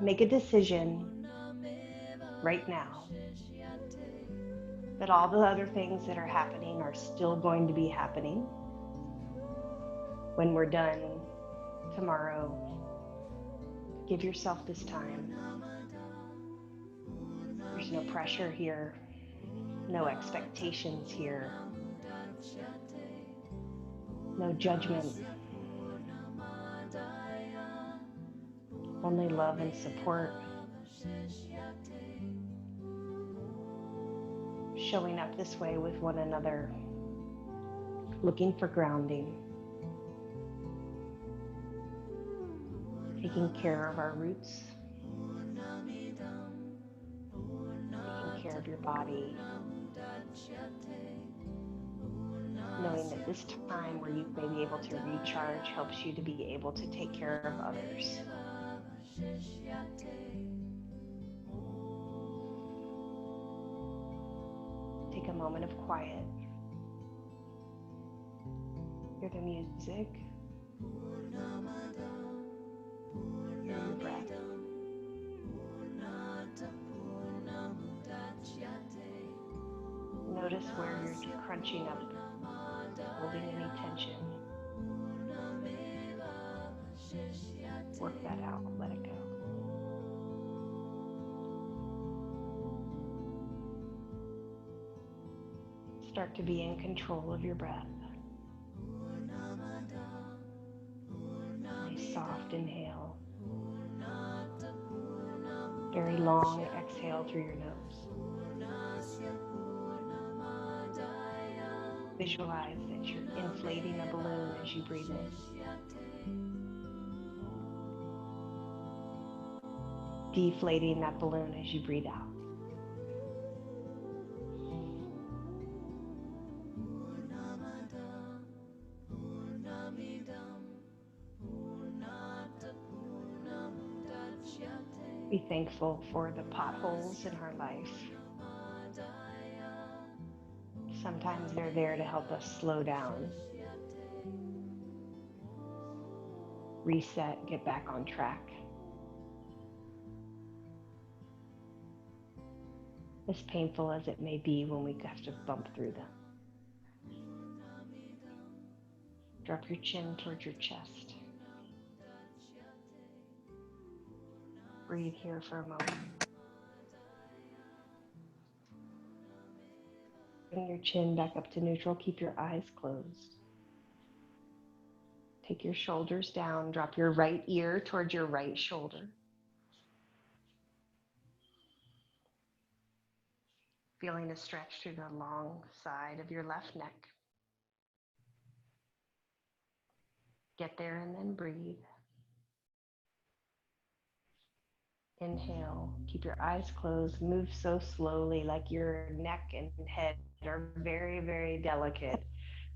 Make a decision right now that all the other things that are happening are still going to be happening when we're done tomorrow. Give yourself this time. There's no pressure here, no expectations here, no judgment, only love and support. Showing up this way with one another, looking for grounding, taking care of our roots, taking care of your body, knowing that this time where you may be able to recharge helps you to be able to take care of others. Take a moment of quiet. Hear the music. Hear your breath. Notice where you're crunching up, holding any tension. Work that out, let it go. Start to be in control of your breath. Nice soft inhale. Very long exhale through your nose. Visualize that you're inflating a balloon as you breathe in. Deflating that balloon as you breathe out. Be thankful for the potholes in our life. Sometimes they're there to help us slow down, reset, get back on track. As painful as it may be when we have to bump through them. Drop your chin towards your chest. Breathe here for a moment. Bring your chin back up to neutral. Keep your eyes closed. Take your shoulders down. Drop your right ear towards your right shoulder. Feeling a stretch through the long side of your left neck. Get there and then breathe. Inhale, keep your eyes closed, move so slowly like your neck and head are very, very delicate.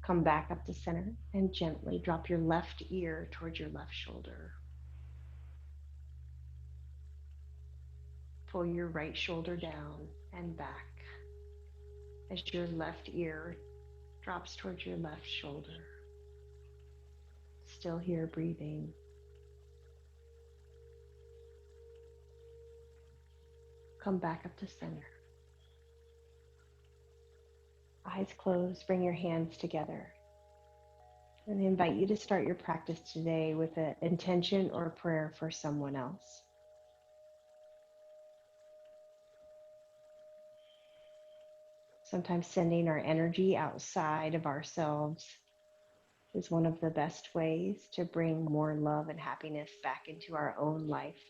Come back up to center and gently drop your left ear towards your left shoulder. Pull your right shoulder down and back as your left ear drops towards your left shoulder. Still here, breathing. Come back up to center. Eyes closed, bring your hands together. And I invite you to start your practice today with an intention or a prayer for someone else. Sometimes sending our energy outside of ourselves is one of the best ways to bring more love and happiness back into our own life.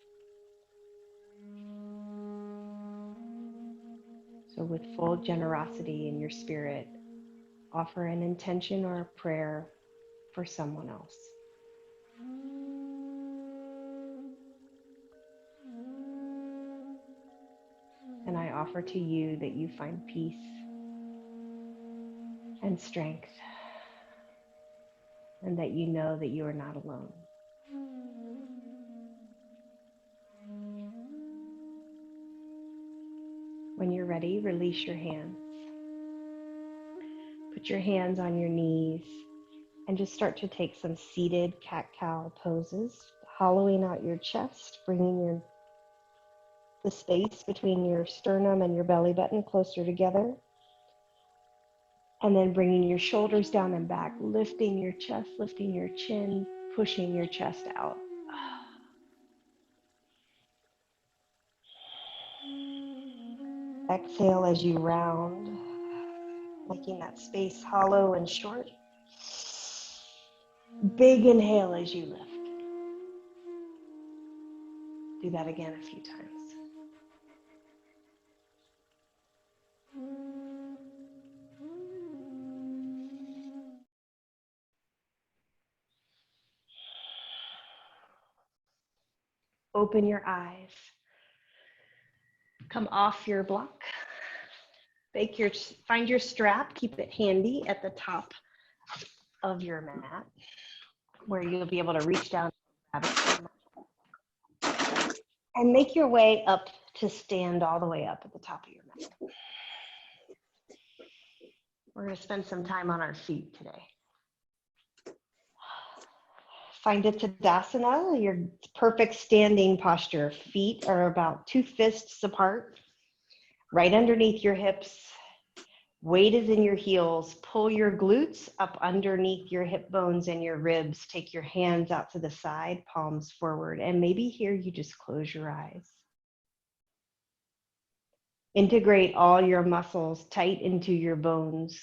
So with full generosity in your spirit, offer an intention or a prayer for someone else. And I offer to you that you find peace and strength, and that you know that you are not alone. When you're ready, release your hands. Put your hands on your knees and just start to take some seated cat-cow poses, hollowing out your chest, bringing the space between your sternum and your belly button closer together. And then bringing your shoulders down and back, lifting your chest, lifting your chin, pushing your chest out. Exhale as you round, making that space hollow and short. Big inhale as you lift. Do that again a few times. Open your eyes. Come off your block. Find your strap, keep it handy at the top of your mat where you'll be able to reach down and grab it. And make your way up to stand all the way up at the top of your mat. We're going to spend some time on our feet today. Find a Tadasana, your perfect standing posture. Feet are about 2 fists apart, right underneath your hips. Weight is in your heels. Pull your glutes up underneath your hip bones and your ribs. Take your hands out to the side, palms forward. And maybe here you just close your eyes. Integrate all your muscles tight into your bones,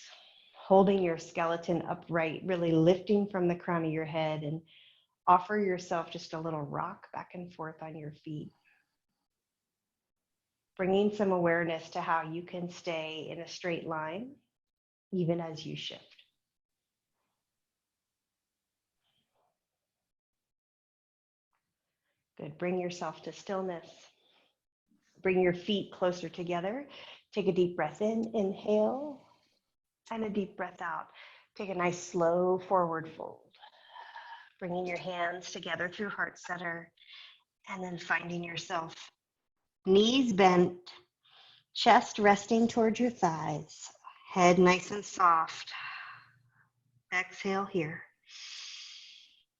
holding your skeleton upright, really lifting from the crown of your head, and offer yourself just a little rock back and forth on your feet. Bringing some awareness to how you can stay in a straight line, even as you shift. Good. Bring yourself to stillness. Bring your feet closer together. Take a deep breath in, inhale, and a deep breath out. Take a nice slow forward fold. Bringing your hands together through heart center, and then finding yourself knees bent, chest resting towards your thighs, head nice and soft. Exhale here.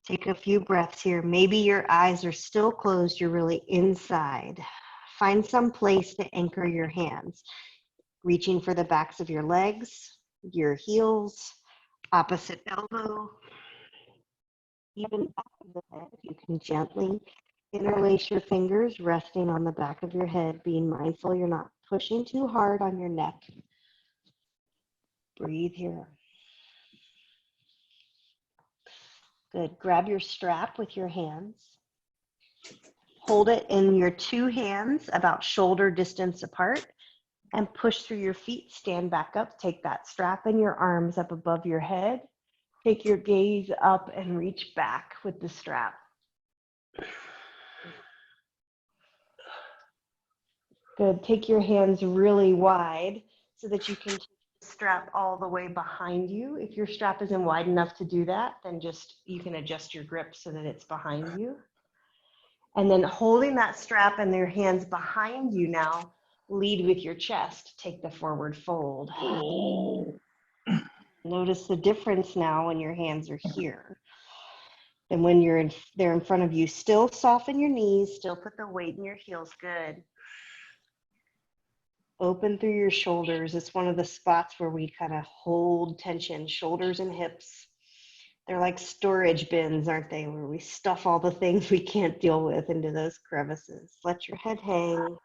Take a few breaths here. Maybe your eyes are still closed. You're really inside. Find some place to anchor your hands. Reaching for the backs of your legs, your heels, opposite elbow, even back of the head. You can gently interlace your fingers, resting on the back of your head, being mindful you're not pushing too hard on your neck. Breathe here. Good. Grab your strap with your hands. Hold it in your 2 hands about shoulder distance apart and push through your feet. Stand back up. Take that strap and your arms up above your head. Take your gaze up and reach back with the strap. Good. Take your hands really wide so that you can take the strap all the way behind you. If your strap isn't wide enough to do that, then you can adjust your grip so that it's behind you. And then holding that strap and your hands behind you now, lead with your chest. Take the forward fold. Notice the difference now when your hands are here. And when they're in front of you, still soften your knees, still put the weight in your heels. Good. Open through your shoulders. It's one of the spots where we kind of hold tension, shoulders and hips. They're like storage bins, aren't they? Where we stuff all the things we can't deal with into those crevices. Let your head hang.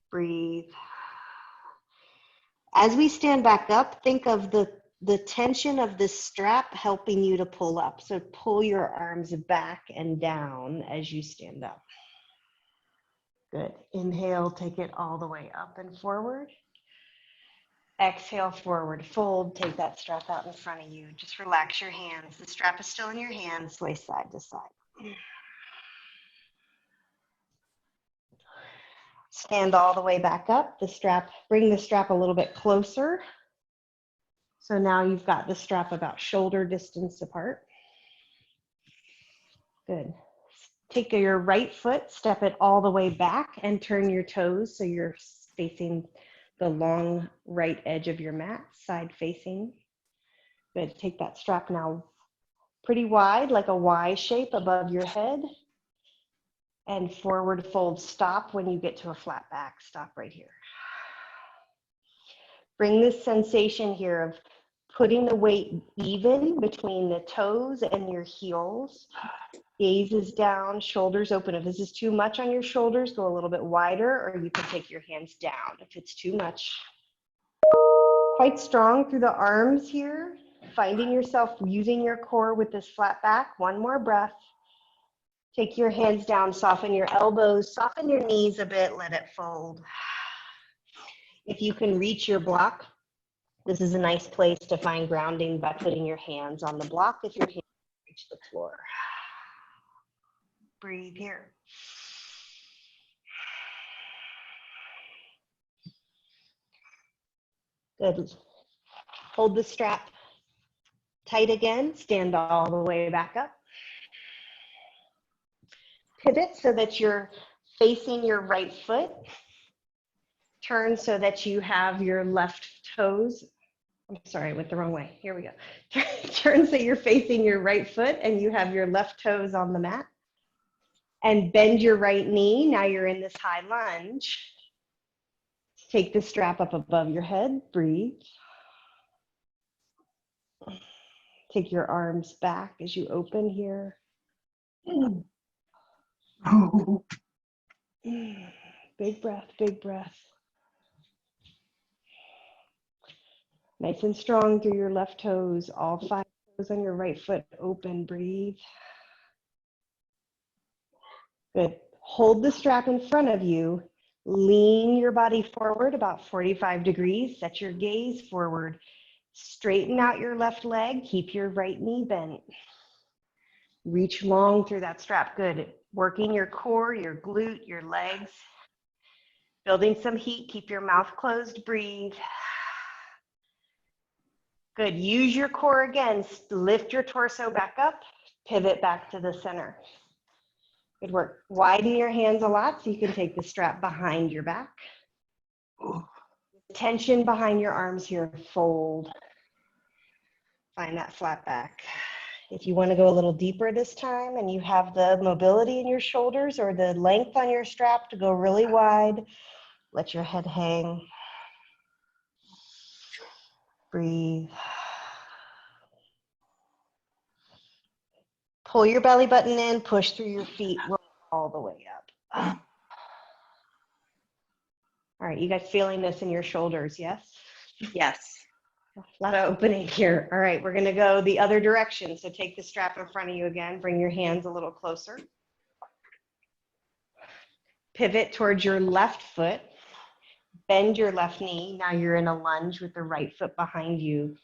Breathe. As we stand back up, think of the tension of this strap helping you to pull up. So pull your arms back and down as you stand up. Good. Inhale, take it all the way up and forward. Exhale, forward fold. Take that strap out in front of you. Just relax your hands. The strap is still in your hands. Sway side to side. Stand all the way back up. Bring the strap a little bit closer. So now you've got the strap about shoulder distance apart. Good. Take your right foot, step it all the way back and turn your toes so you're facing the long right edge of your mat, side facing. Good. Take that strap now pretty wide, like a Y shape above your head. And forward fold, stop when you get to a flat back. Stop right here. Bring this sensation here of putting the weight even between the toes and your heels. Gaze is down, shoulders open. If this is too much on your shoulders, go a little bit wider, or you can take your hands down if it's too much. Quite strong through the arms here, finding yourself using your core with this flat back. One more breath. Take your hands down, soften your elbows, soften your knees a bit, let it fold. If you can reach your block, this is a nice place to find grounding by putting your hands on the block if your hands reach the floor. Breathe here. Good. Hold the strap tight again. Stand all the way back up. Pivot so that you're facing your right foot. Turn so that you have your left toes. I'm sorry, I went the wrong way. Here we go. Turn so you're facing your right foot and you have your left toes on the mat. And bend your right knee. Now you're in this high lunge. Take the strap up above your head. Breathe. Take your arms back as you open here. Big breath, big breath. Nice and strong through your left toes. All 5 toes on your right foot open. Breathe. Good. Hold the strap in front of you. Lean your body forward about 45 degrees. Set your gaze forward. Straighten out your left leg. Keep your right knee bent. Reach long through that strap. Good. Working your core, your glute, your legs. Building some heat. Keep your mouth closed. Breathe. Good. Use your core again. Lift your torso back up. Pivot back to the center. Good work. Widen your hands a lot so you can take the strap behind your back. Tension behind your arms here. Fold. Find that flat back. If you want to go a little deeper this time and you have the mobility in your shoulders or the length on your strap to go really wide, let your head hang. Breathe. Pull your belly button in, push through your feet, roll all the way up. All right, you guys feeling this in your shoulders, yes? Yes. A lot of opening here. All right, we're gonna go the other direction. So take the strap in front of you again, bring your hands a little closer. Pivot towards your left foot, bend your left knee. Now you're in a lunge with the right foot behind you.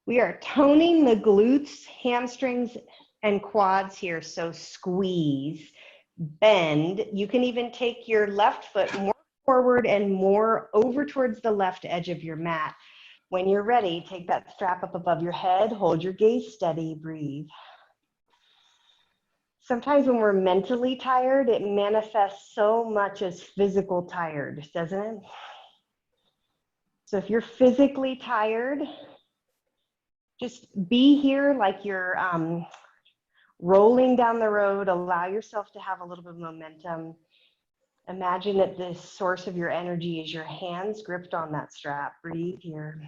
We are toning the glutes, hamstrings, and quads here. So squeeze, bend. You can even take your left foot more forward and more over towards the left edge of your mat. When you're ready, take that strap up above your head, hold your gaze steady, breathe. Sometimes when we're mentally tired, it manifests so much as physical tired, doesn't it? So if you're physically tired, just be here like you're rolling down the road. Allow yourself to have a little bit of momentum. Imagine that the source of your energy is your hands gripped on that strap. Breathe here.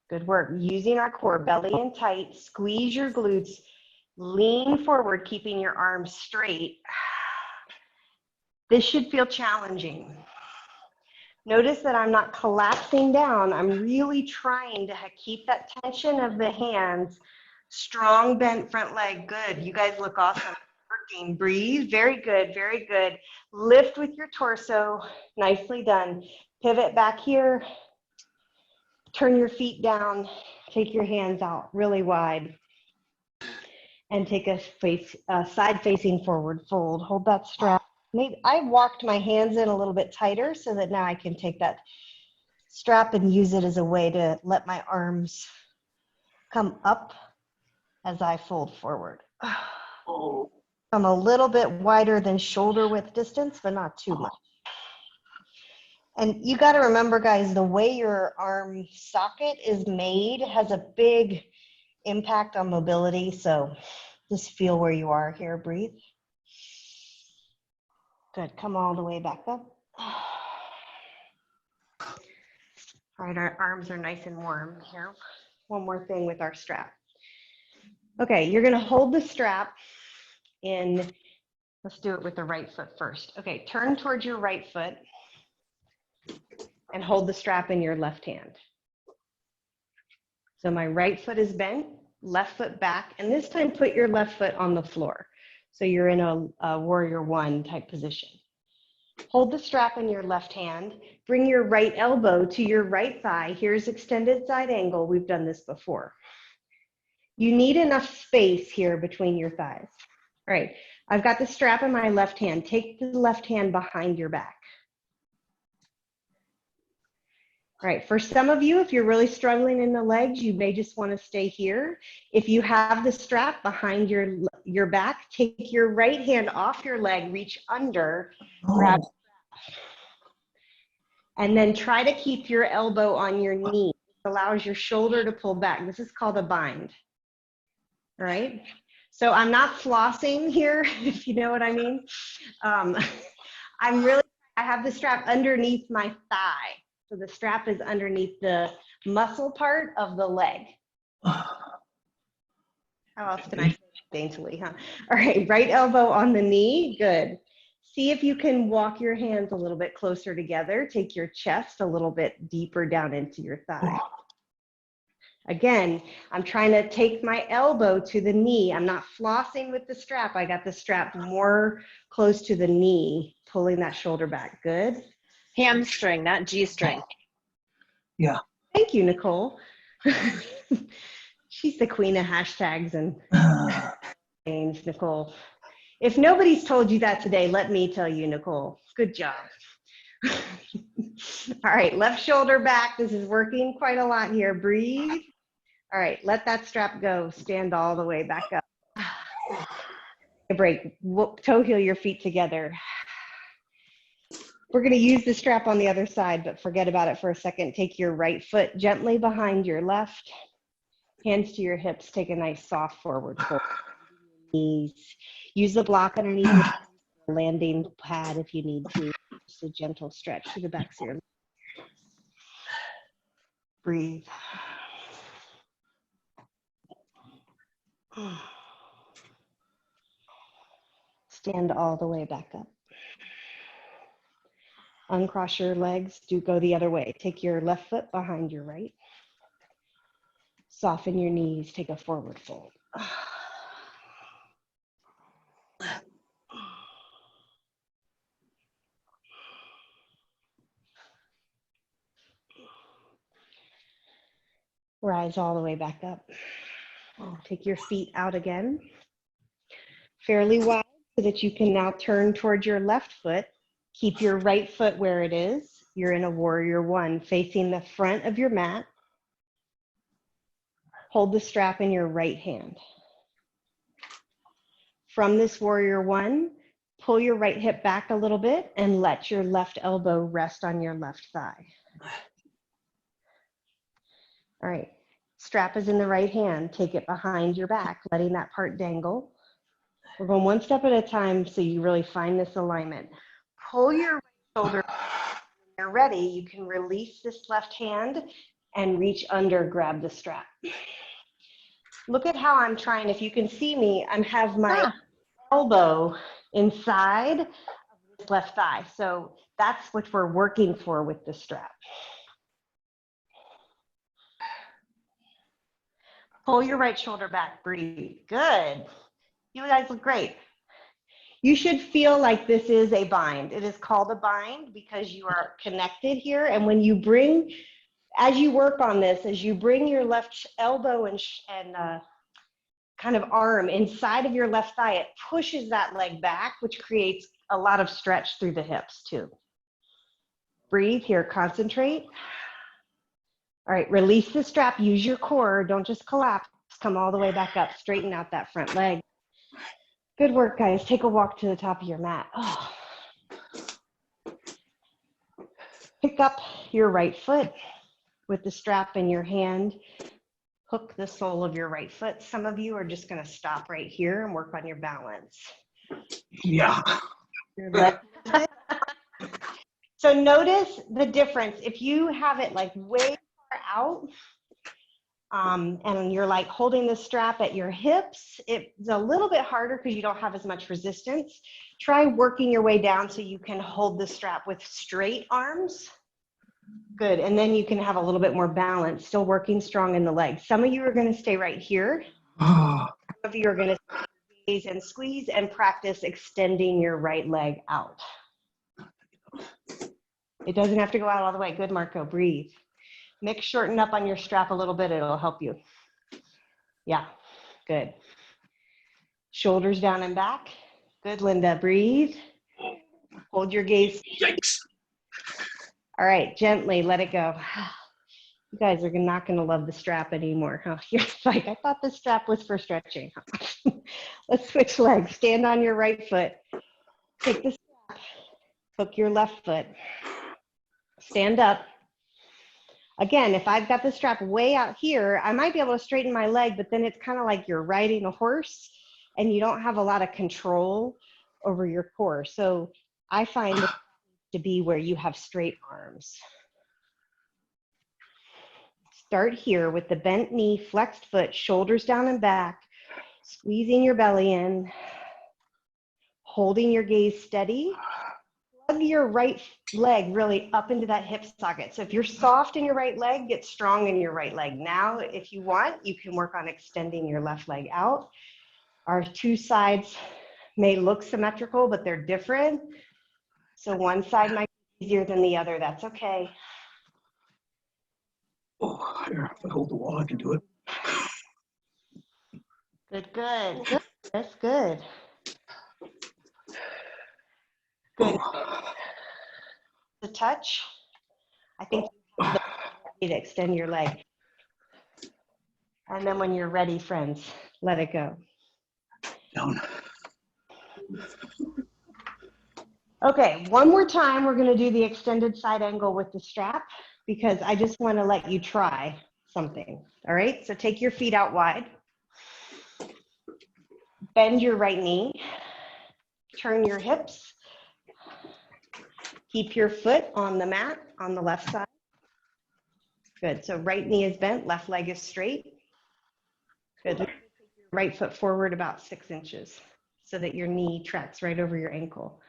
Good work. Using our core, belly in tight, squeeze your glutes, lean forward, keeping your arms straight. This should feel challenging. Notice that I'm not collapsing down. I'm really trying to keep that tension of the hands. Strong bent front leg. Good. You guys look awesome. Working. Breathe. Very good. Very good. Lift with your torso. Nicely done. Pivot back here. Turn your feet down. Take your hands out really wide. And take a side facing forward fold. Hold that strap. Maybe I walked my hands in a little bit tighter so that now I can take that strap and use it as a way to let my arms come up as I fold forward. I'm a little bit wider than shoulder width distance, but not too much. And you got to remember, guys, the way your arm socket is made has a big impact on mobility. So just feel where you are here. Breathe. Good. Come all the way back up. All right, our arms are nice and warm here. One more thing with our strap. Okay, you're gonna hold the strap in, let's do it with the right foot first. Okay, turn towards your right foot and hold the strap in your left hand. So my right foot is bent, left foot back, and this time put your left foot on the floor. So you're in a warrior one type position. Hold the strap in your left hand, bring your right elbow to your right thigh. Here's extended side angle. We've done this before. You need enough space here between your thighs. All right, I've got the strap in my left hand. Take the left hand behind your back. All right, for some of you, if you're really struggling in the legs, you may just want to stay here. If you have the strap behind your back, take your right hand off your leg, reach under, grab, and then try to keep your elbow on your knee. It allows your shoulder to pull back. This is called a bind. All right, so I'm not flossing here, if you know what I mean. I have the strap underneath my thigh. So the strap is underneath the muscle part of the leg. How else can I say that daintily, huh? All right, right elbow on the knee, good. See if you can walk your hands a little bit closer together. Take your chest a little bit deeper down into your thigh. Again, I'm trying to take my elbow to the knee. I'm not flossing with the strap. I got the strap more close to the knee, pulling that shoulder back, good. Hamstring, not G-string. Yeah. Thank you, Nicole. She's the queen of hashtags and names, Nicole. If nobody's told you that today, let me tell you, Nicole. Good job. All right, left shoulder back. This is working quite a lot here. Breathe. All right, let that strap go. Stand all the way back up. A break. Toe heel your feet together. We're going to use the strap on the other side, but forget about it for a second. Take your right foot gently behind your left. Hands to your hips. Take a nice soft forward fold. Knees. Use the block underneath the landing pad if you need to. Just a gentle stretch through the backs of your legs. Breathe. Stand all the way back up. Uncross your legs, go the other way. Take your left foot behind your right. Soften your knees, take a forward fold. Rise all the way back up. Take your feet out again, fairly wide so that you can now turn towards your left foot. Keep your right foot where it is. You're in a warrior one, facing the front of your mat. Hold the strap in your right hand. From this warrior one, pull your right hip back a little bit and let your left elbow rest on your left thigh. All right, strap is in the right hand. Take it behind your back, letting that part dangle. We're going one step at a time so you really find this alignment. Pull your right shoulder. When you're ready, you can release this left hand and reach under, grab the strap. Look at how I'm trying. If you can see me, I have my elbow inside of this left thigh. So that's what we're working for with the strap. Pull your right shoulder back, breathe. Good. You guys look great. You should feel like this is a bind. It is called a bind because you are connected here. And when you bring, as you work on this, as you bring your left elbow and kind of arm inside of your left thigh, it pushes that leg back, which creates a lot of stretch through the hips too. Breathe here, concentrate. All right, release the strap, use your core, don't just collapse, come all the way back up, straighten out that front leg. Good work, guys. Take a walk to the top of your mat. Oh. Pick up your right foot with the strap in your hand. hook the sole of your right foot. Some of you are just going to stop right here and work on your balance. Yeah. Your left foot. So notice the difference. If you have it like way far out, and you're like holding the strap at your hips, it's a little bit harder because you don't have as much resistance. Try working your way down so you can hold the strap with straight arms. Good, and then you can have a little bit more balance, still working strong in the legs. Some of you are going to stay right here. Some of you are going to gaze and squeeze and practice extending your right leg out. It doesn't have to go out all the way. Good, Marco, breathe. Mick, shorten up on your strap a little bit, it'll help you. Yeah, good. Shoulders down and back. Good, Linda, breathe. Hold your gaze. Yikes. All right, gently let it go. You guys are not going to love the strap anymore, huh? You're like, I thought the strap was for stretching. Let's switch legs. Stand on your right foot. Take the strap. Hook your left foot. Stand up. Again, if I've got the strap way out here, I might be able to straighten my leg, but then it's kind of like you're riding a horse and you don't have a lot of control over your core. So I find it to be where you have straight arms. Start here with the bent knee, flexed foot, shoulders down and back, squeezing your belly in, holding your gaze steady. Plug your right leg really up into that hip socket. So if you're soft in your right leg, get strong in your right leg. Now, if you want, you can work on extending your left leg out. Our two sides may look symmetrical, but they're different. So one side might be easier than the other. That's okay. Oh, here, if I hold the wall, I can do it. Good, good, good. That's good. Good. The touch. I think you have the ability to extend your leg. And then when you're ready, friends, let it go. Down. Okay, one more time, we're going to do the extended side angle with the strap because I just want to let you try something. All right, so take your feet out wide. Bend your right knee. Turn your hips. Keep your foot on the mat on the left side. Good, so right knee is bent, left leg is straight. Good, take your right foot forward about 6 inches so that your knee tracks right over your ankle.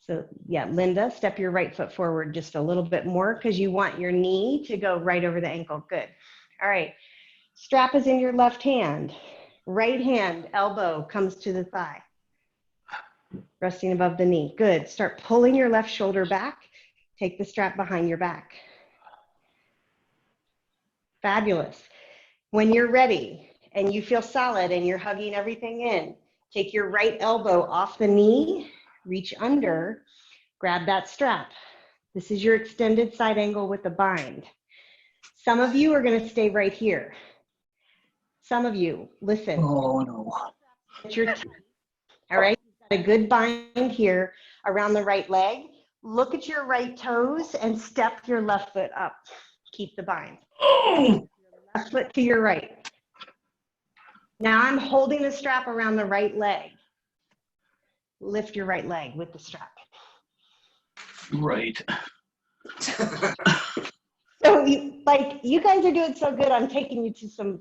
So yeah, Linda, step your right foot forward just a little bit more because you want your knee to go right over the ankle. Good. All right, strap is in your left hand. Right hand, elbow comes to the thigh. Resting above the knee. Good. Start pulling your left shoulder back. Take the strap behind your back. Fabulous. When you're ready and you feel solid and you're hugging everything in, take your right elbow off the knee, reach under, grab that strap. This is your extended side angle with the bind. Some of you are going to stay right here. Some of you, listen. Oh, no. It's your teeth. All right. A good bind here around the right leg. Look at your right toes and step your left foot up. Keep the bind. Oh! Left foot to your right. Now I'm holding the strap around the right leg. Lift your right leg with the strap. Right. So you guys are doing so good. I'm taking you to some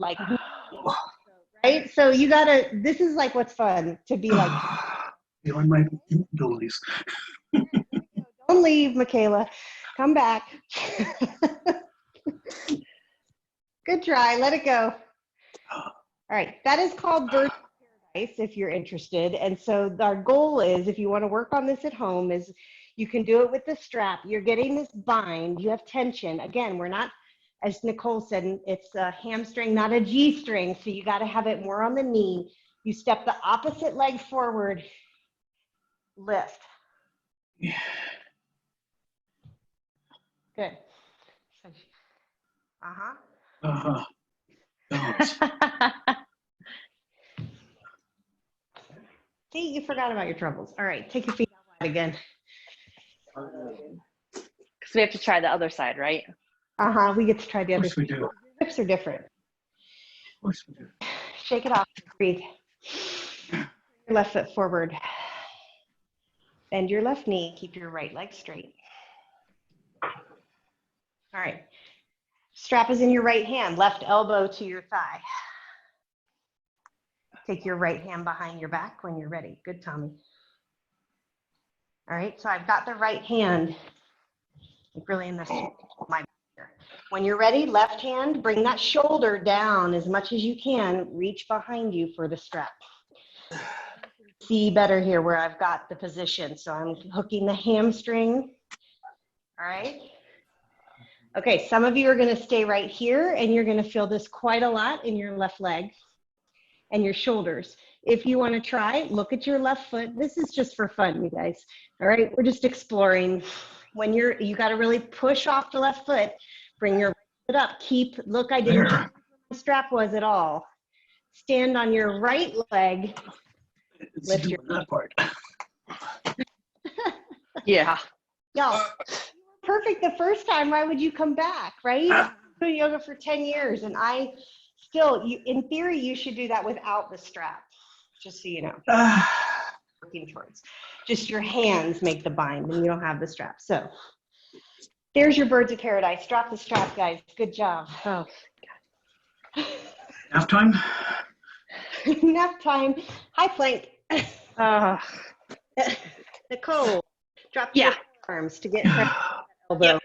right? So you gotta, this is like what's fun to be like. Beyond my abilities. Don't leave, Michaela. Come back. Good try. Let it go. All right. That is called Bird Paradise if you're interested. And so our goal is, if you want to work on this at home, is you can do it with the strap. You're getting this bind. You have tension. Again, we're not, as Nicole said, it's a hamstring, not a G-string. So you got to have it more on the knee. You step the opposite leg forward. Lift. Yeah. Good. Uh-huh. Uh-huh. Balance. See, you forgot about your troubles. All right, take your feet out wide again. Because we have to try the other side, right? Uh-huh, we get to try the Of other course we side. do. Hips are different. course we do. Shake it off. Breathe. Your left foot forward. Bend your left knee. Keep your right leg straight. All right. Strap is in your right hand. Left elbow to your thigh. Take your right hand behind your back when you're ready. Good, Tommy. All right. So I've got the right hand like really in the my back here. When you're ready, left hand, bring that shoulder down as much as you can. Reach behind you for the strap. See better here where I've got the position. So I'm hooking the hamstring. All right. Okay, some of you are going to stay right here and you're going to feel this quite a lot in your left leg and your shoulders. If you want to try, look at your left foot. This is just for fun, you guys. All right, we're just exploring. When you got to really push off the left foot, bring your foot up. Look, I didn't change where the strap was at all. Stand on your right leg. It's Lift doing your that part. Yeah. Y'all, perfect the first time. Why would you come back, right? I've been doing yoga for 10 years, and I still, in theory, you should do that without the strap, just so you know. Working towards. Just your hands make the bind, and you don't have the strap. So there's your birds of paradise. Drop the strap, guys. Good job. Oh. Nap time? Nap time. High plank. Nicole, drop your arms to get her elbow. Yep.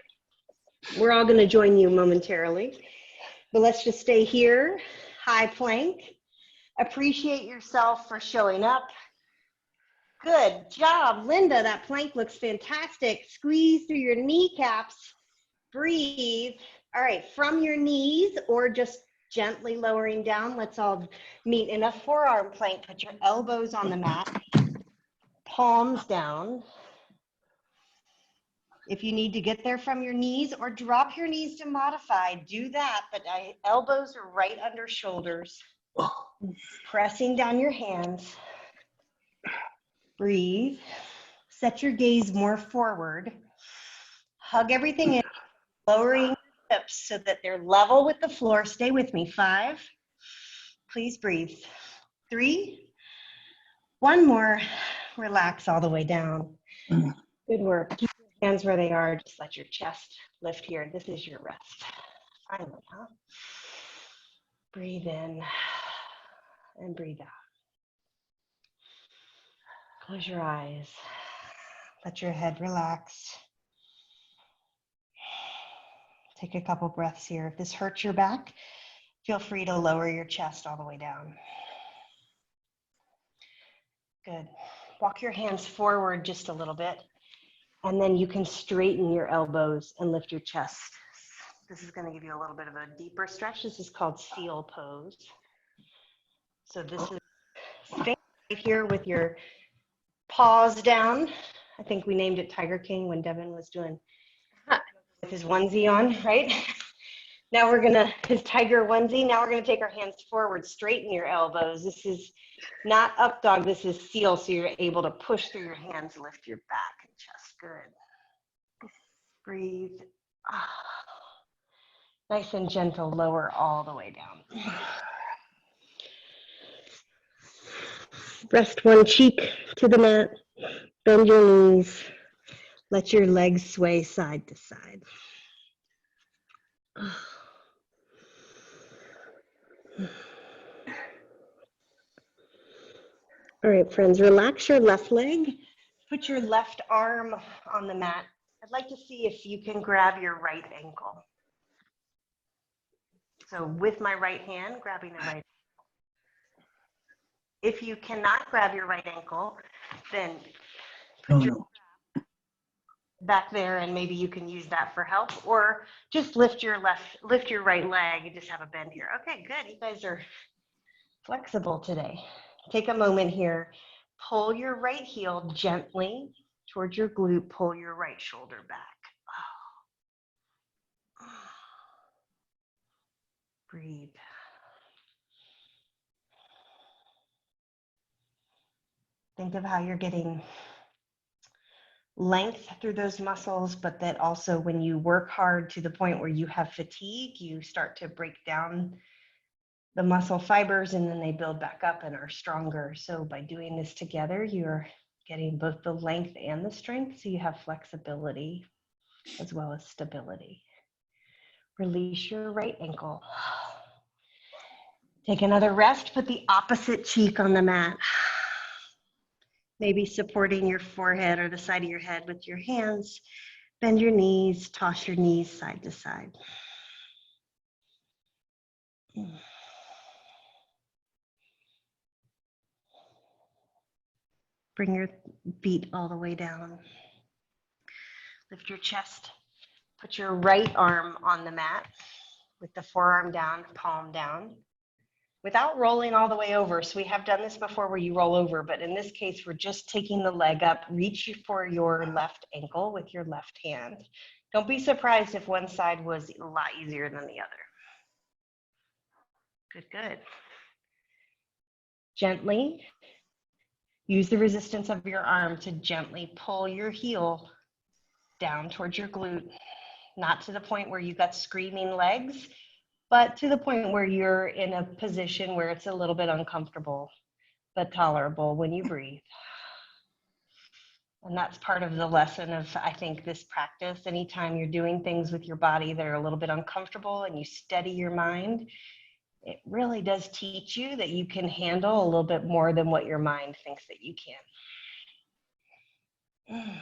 We're all going to join you momentarily, but let's just stay here. High plank. Appreciate yourself for showing up. Good job, Linda. That plank looks fantastic. Squeeze through your kneecaps. Breathe. All right, from your knees or just gently lowering down. Let's all meet in a forearm plank. Put your elbows on the mat. Palms down. If you need to get there from your knees or drop your knees to modify, do that, but elbows are right under shoulders. Pressing down your hands. Breathe. Set your gaze more forward. Hug everything in, lowering the hips so that they're level with the floor. Stay with me. 5. Please breathe. 3. 1 more. Relax all the way down. Good work. Keep your hands where they are. Just let your chest lift here. This is your rest. Finally, huh? Breathe in and breathe out. Close your eyes. Let your head relax. Take a couple breaths here. If this hurts your back, feel free to lower your chest all the way down. Good. Walk your hands forward just a little bit, and then you can straighten your elbows and lift your chest. This is going to give you a little bit of a deeper stretch. This is called seal pose. So this is stay right here with your paws down. I think we named it Tiger King when Devin was doing with his onesie on, right? Now we're gonna, his tiger onesie, now we're gonna take our hands forward, straighten your elbows. This is not up dog, this is seal, so you're able to push through your hands, lift your back and chest. Good. Breathe. Nice and gentle, lower all the way down. Rest one cheek to the mat, bend your knees, let your legs sway side to side. All right, friends, relax your left leg. Put your left arm on the mat. I'd like to see if you can grab your right ankle. So with my right hand, grabbing the right ankle. If you cannot grab your right ankle, then put your back there and maybe you can use that for help, or just lift your right leg and just have a bend here. Okay, good. You guys are flexible today. Take a moment here. Pull your right heel gently towards your glute. Pull your right shoulder back. Breathe. Think of how you're getting length through those muscles, but that also when you work hard to the point where you have fatigue, you start to break down the muscle fibers, and then they build back up and are stronger. So by doing this together, you're getting both the length and the strength, so you have flexibility as well as stability. Release your right ankle. Take another rest, put the opposite cheek on the mat. Maybe supporting your forehead or the side of your head with your hands. Bend your knees, toss your knees side to side. Bring your feet all the way down. Lift your chest. Put your right arm on the mat with the forearm down, palm down, without rolling all the way over. So we have done this before where you roll over, but in this case, we're just taking the leg up. Reach for your left ankle with your left hand. Don't be surprised if one side was a lot easier than the other. Good, good. Gently use the resistance of your arm to gently pull your heel down towards your glute, not to the point where you've got screaming legs, but to the point where you're in a position where it's a little bit uncomfortable, but tolerable when you breathe. And that's part of the lesson of, I think, this practice. Anytime you're doing things with your body that are a little bit uncomfortable and you steady your mind, it really does teach you that you can handle a little bit more than what your mind thinks that you can.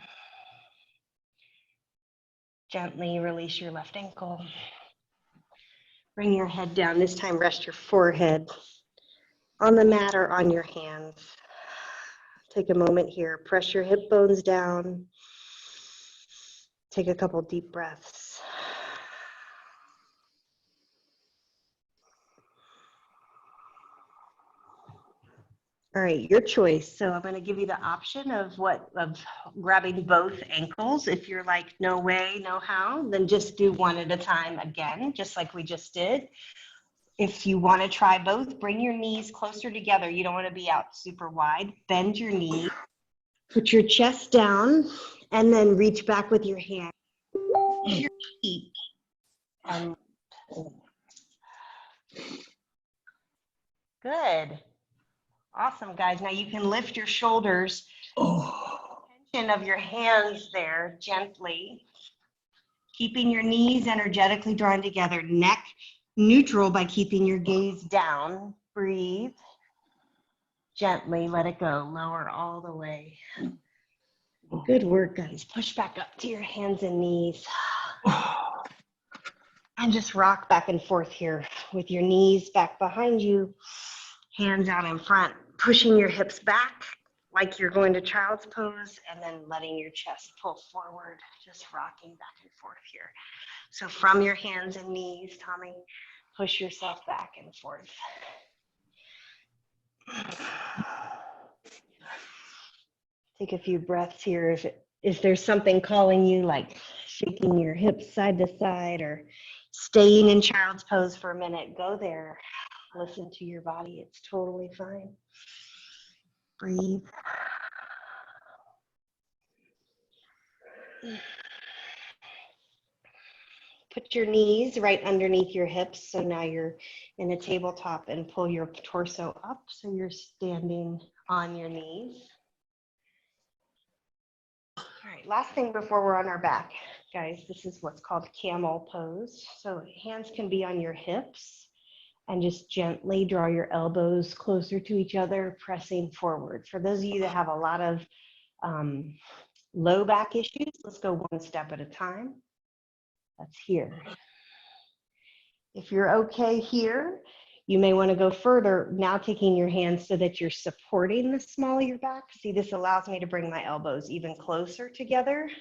Gently release your left ankle. Bring your head down. This time, rest your forehead on the mat or on your hands. Take a moment here. Press your hip bones down. Take a couple deep breaths. All right, your choice. So I'm going to give you the option of grabbing both ankles. If you're like, no way, no how, then just do one at a time again, just like we just did. If you want to try both, bring your knees closer together. You don't want to be out super wide. Bend your knee, put your chest down, and then reach back with your hand. Your feet. Good. Awesome, guys. Now you can lift your shoulders. Tension of your hands there gently. Keeping your knees energetically drawn together. Neck neutral by keeping your gaze down. Breathe. Gently let it go. Lower all the way. Good work, guys. Push back up to your hands and knees. And just rock back and forth here with your knees back behind you, hands out in front, pushing your hips back like you're going to child's pose, and then letting your chest pull forward, just rocking back and forth here. So from your hands and knees, Tommy, push yourself back and forth. Take a few breaths here. If there's something calling you, like shaking your hips side to side or staying in child's pose for a minute, go there. Listen to your body. It's totally fine. Breathe. Put your knees right underneath your hips. So now you're in a tabletop, and pull your torso up so you're standing on your knees. All right, last thing before we're on our back, guys, this is what's called camel pose. So hands can be on your hips, and just gently draw your elbows closer to each other, pressing forward. For those of you that have a lot of low back issues, let's go one step at a time. That's here. If you're okay here, you may want to go further, now taking your hands so that you're supporting the small of your back. See, this allows me to bring my elbows even closer together,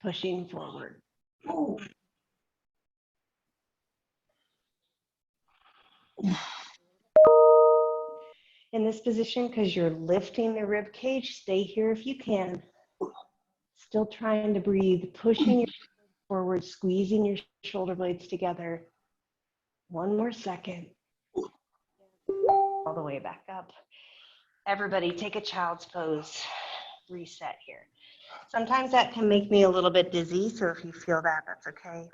pushing forward. In this position, because you're lifting the rib cage, stay here if you can. Still trying to breathe, pushing your forward, squeezing your shoulder blades together. One more second. All the way back up. Everybody take a child's pose. Reset here. Sometimes that can make me a little bit dizzy, so if you feel that, that's okay.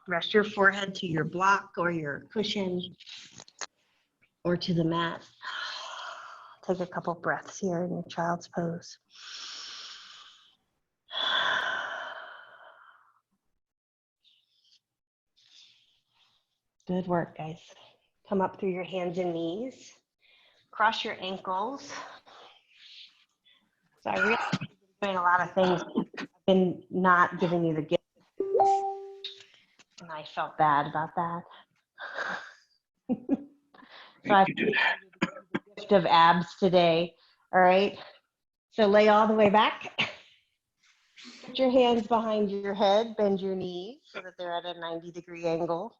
Rest your forehead to your block or your cushion or to the mat. Take a couple breaths here in your child's pose. Good work, guys. Come up through your hands and knees. Cross your ankles. So I realize I've been doing a lot of things. I've been not giving you the gift. And I felt bad about that. So I You did. the gift of abs today. All right. So lay all the way back. Put your hands behind your head. Bend your knees so that they're at a 90-degree angle.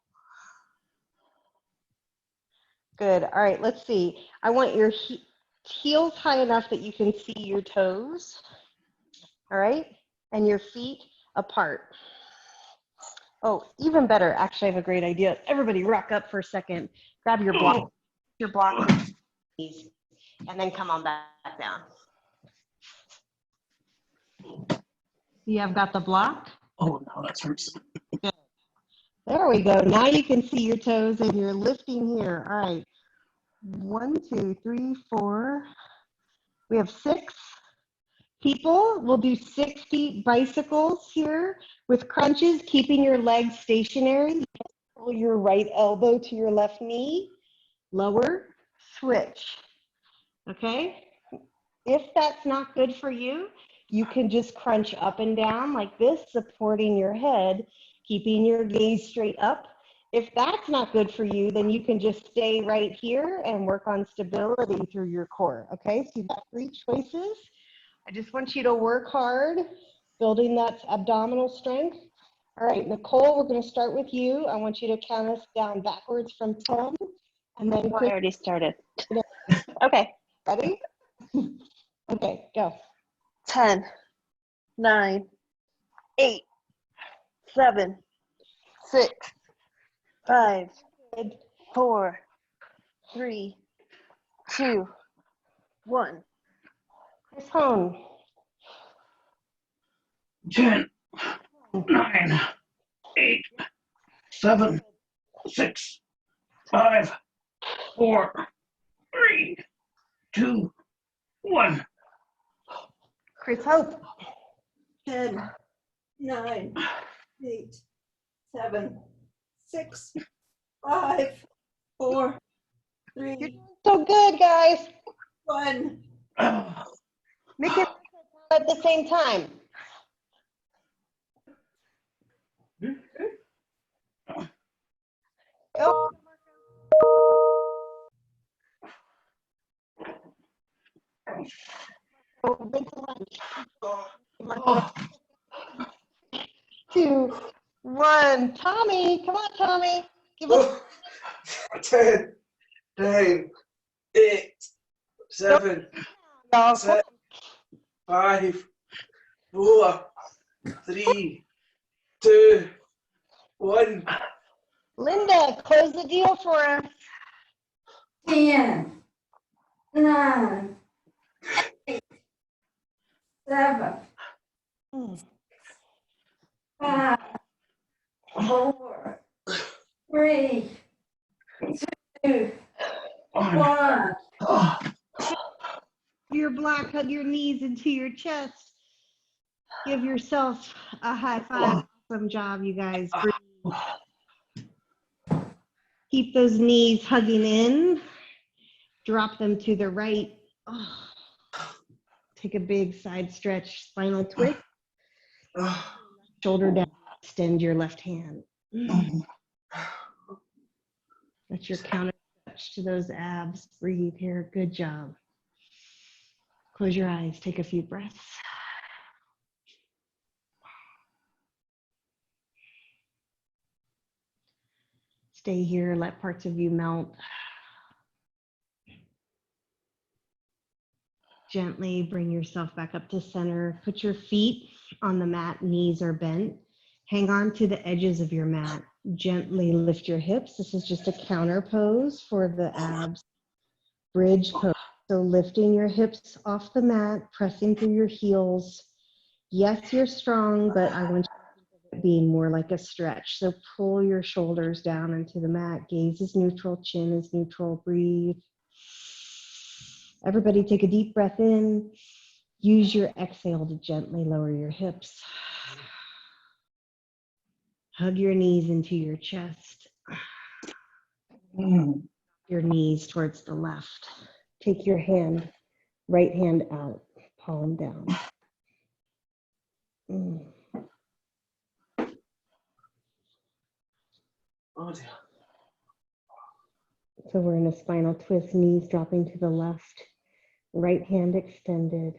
Good. All right. Let's see. I want your heels high enough that you can see your toes. All right. And your feet apart. Oh, even better. Actually, I have a great idea. Everybody rock up for a second. Grab your block. Your block. And then come on back down. You have got the block? Oh, no, that hurts. Good. There we go. Now you can see your toes and you're lifting here. All right. 1, 2, 3, 4. We have 6 people. We'll do 60 bicycles here with crunches, keeping your legs stationary. Pull your right elbow to your left knee. Lower, switch. Okay? If that's not good for you, you can just crunch up and down like this, supporting your head, keeping your gaze straight up. If that's not good for you, then you can just stay right here and work on stability through your core. Okay, so you've got 3 choices. I just want you to work hard, building that abdominal strength. All right, Nicole, we're going to start with you. I want you to count us down backwards from 10. And then I Chris, already started. Okay. ready? Okay, go. 10, 9, 8, 7, 6, 5, Good. 4, 3, 2, 1. Chris Hone. 10, 9, 8, 7, 6, 5, 4, 3, 2, 1. Chris Hope. 10, 9, 8, 7, 6, 5, 4, 3, So good, guys. 1. Make it at the same time. Go. Oh, big lunge. Oh, 2, 1. Tommy, come on, Tommy. Give us 10, 9, 8, 7, y'all. 6, 5, 4, 3, 2, 1. Linda, close the deal for us. 10, 9, 8, 7, 5, 4, 3, 2, 1. oh, Your block, hug your knees into your chest. Give yourself a high five. Awesome job, you guys. Breathe. Keep those knees hugging in. Drop them to the right. Oh. Take a big side stretch, spinal twist. Shoulder down. Extend your left hand. That's your counter touch to those abs. Breathe here. Good job. Close your eyes. Take a few breaths. Stay here. Let parts of you melt. Gently bring yourself back up to center. Put your feet on the mat. Knees are bent. Hang on to the edges of your mat. Gently lift your hips. This is just a counter pose for the abs. Bridge pose. So lifting your hips off the mat, pressing through your heels. Yes, you're strong, but I want you to think of being more like a stretch. So pull your shoulders down into the mat. Gaze is neutral, chin is neutral. Breathe. Everybody take a deep breath in. Use your exhale to gently lower your hips. Hug your knees into your chest. Your knees towards the left. Take your hand, right hand out, palm down. Oh dear. So we're in a spinal twist, knees dropping to the left, right hand extended.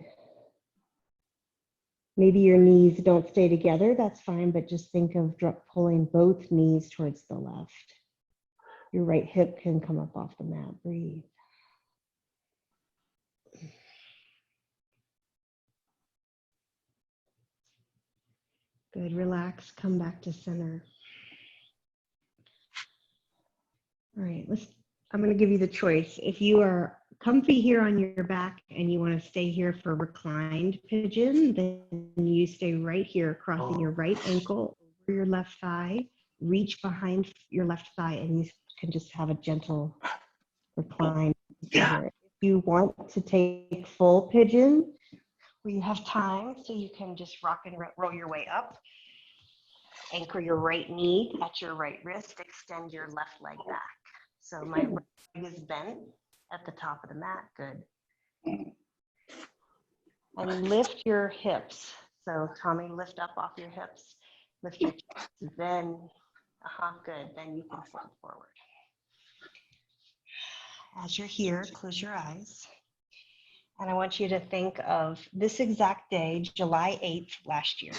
Maybe your knees don't stay together, that's fine, but just think of pulling both knees towards the left. Your right hip can come up off the mat. Breathe. Good, relax, come back to center. All right, I'm gonna give you the choice. If you are comfy here on your back and you wanna stay here for reclined pigeon, then you stay right here, crossing your right ankle over your left thigh, reach behind your left thigh, and you can just have a gentle recline. If you want to take full pigeon, we have time, so you can just rock and roll your way up. Anchor your right knee at your right wrist, extend your left leg back. So my right leg is bent at the top of the mat, good. And lift your hips. So Tommy, lift up off your hips, lift your chest, then, good, then you can fold forward. As you're here, close your eyes. And I want you to think of this exact day, July 8th last year.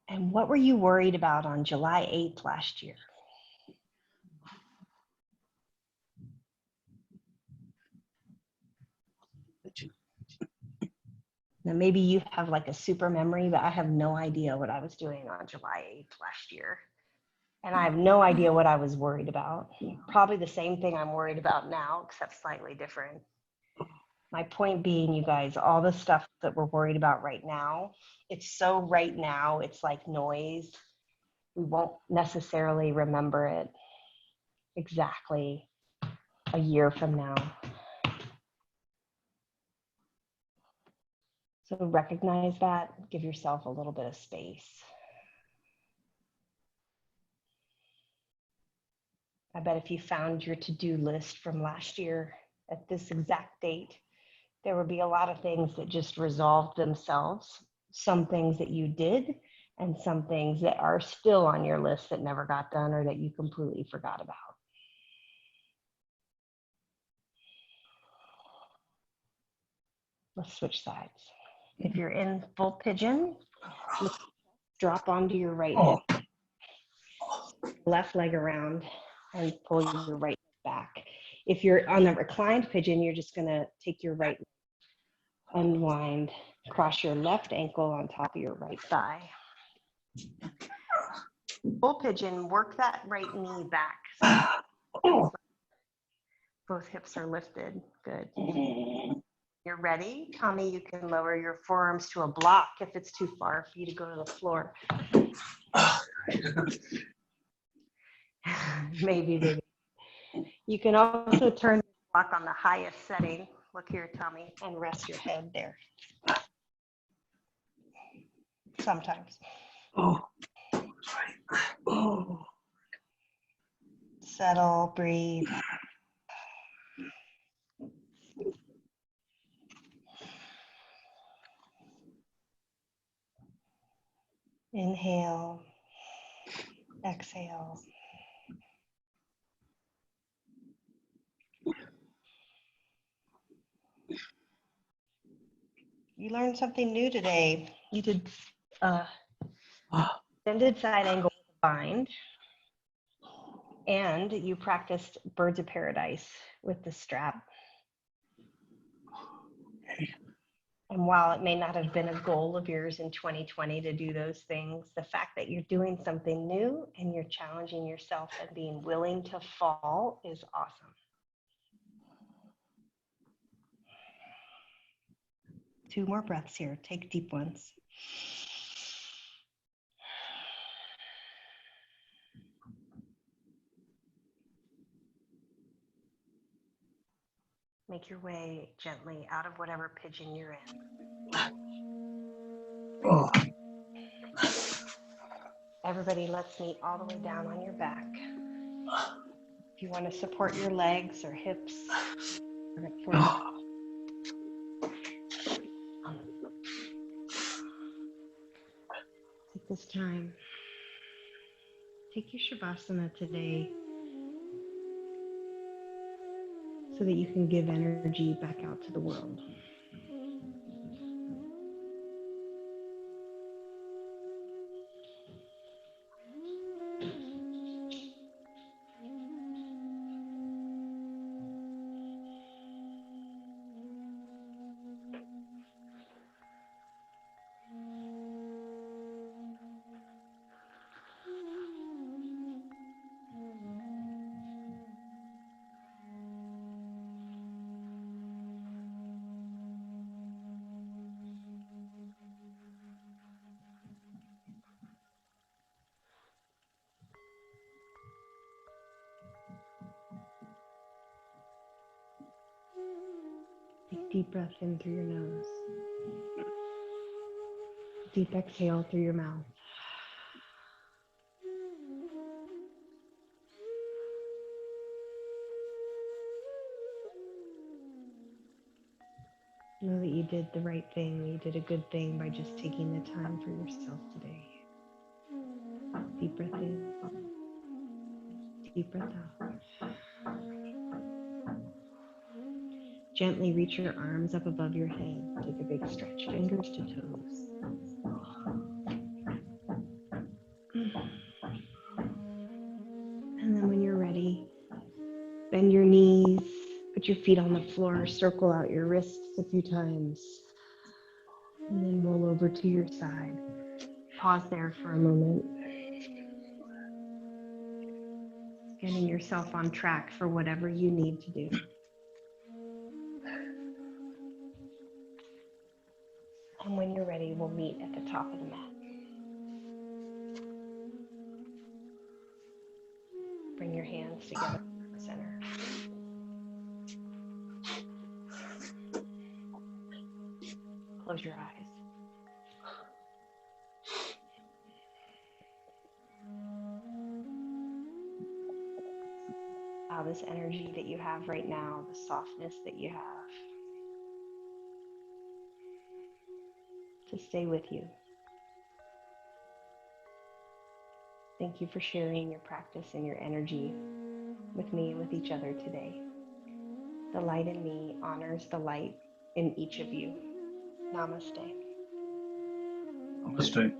And what were you worried about on July 8th last year? Now, maybe you have like a super memory, but I have no idea what I was doing on July 8th last year. And I have no idea what I was worried about. Probably the same thing I'm worried about now, except slightly different. My point being, you guys, all the stuff that we're worried about right now, it's so right now, it's like noise. We won't necessarily remember it exactly a year from now. So recognize that, give yourself a little bit of space. I bet if you found your to-do list from last year at this exact date, there would be a lot of things that just resolved themselves. Some things that you did and some things that are still on your list that never got done or that you completely forgot about. Let's switch sides. If you're in full pigeon, drop onto your right hip, left leg around, and pull your right leg back. If you're on the reclined pigeon, you're just gonna take your right, unwind, cross your left ankle on top of your right thigh. Full pigeon, work that right knee back. So both hips are lifted, good. You're ready, Tommy, you can lower your forearms to a block if it's too far for you to go to the floor. Maybe. You can also turn the block on the highest setting. Look here, Tommy, and rest your head there. Sometimes. Settle, breathe. Inhale, exhale. You learned something new today. You did extended side angle with a bind, and you practiced birds of paradise with the strap. And while it may not have been a goal of yours in 2020 to do those things, the fact that you're doing something new and you're challenging yourself and being willing to fall is awesome. 2 more breaths here. Take deep ones. Make your way gently out of whatever pigeon you're in. Oh, Everybody, let's meet all the way down on your back. If you want to support your legs or hips, take this time. Take your Shavasana today so that you can give energy back out to the world. Take deep breath in through your nose. Deep exhale through your mouth. Know that you did the right thing. You did a good thing by just taking the time for yourself today. Deep breath in. Deep breath out. Gently reach your arms up above your head. Take a big stretch, fingers to toes. And then when you're ready, bend your knees, put your feet on the floor, circle out your wrists a few times, and then roll over to your side. Pause there for a moment. Getting yourself on track for whatever you need to do. And when you're ready, we'll meet at the top of the mat. Bring your hands together in the center. Close your eyes. Allow this energy that you have right now, the softness that you have, to stay with you. Thank you for sharing your practice and your energy with me and with each other today. The light in me honors the light in each of you. Namaste. Namaste.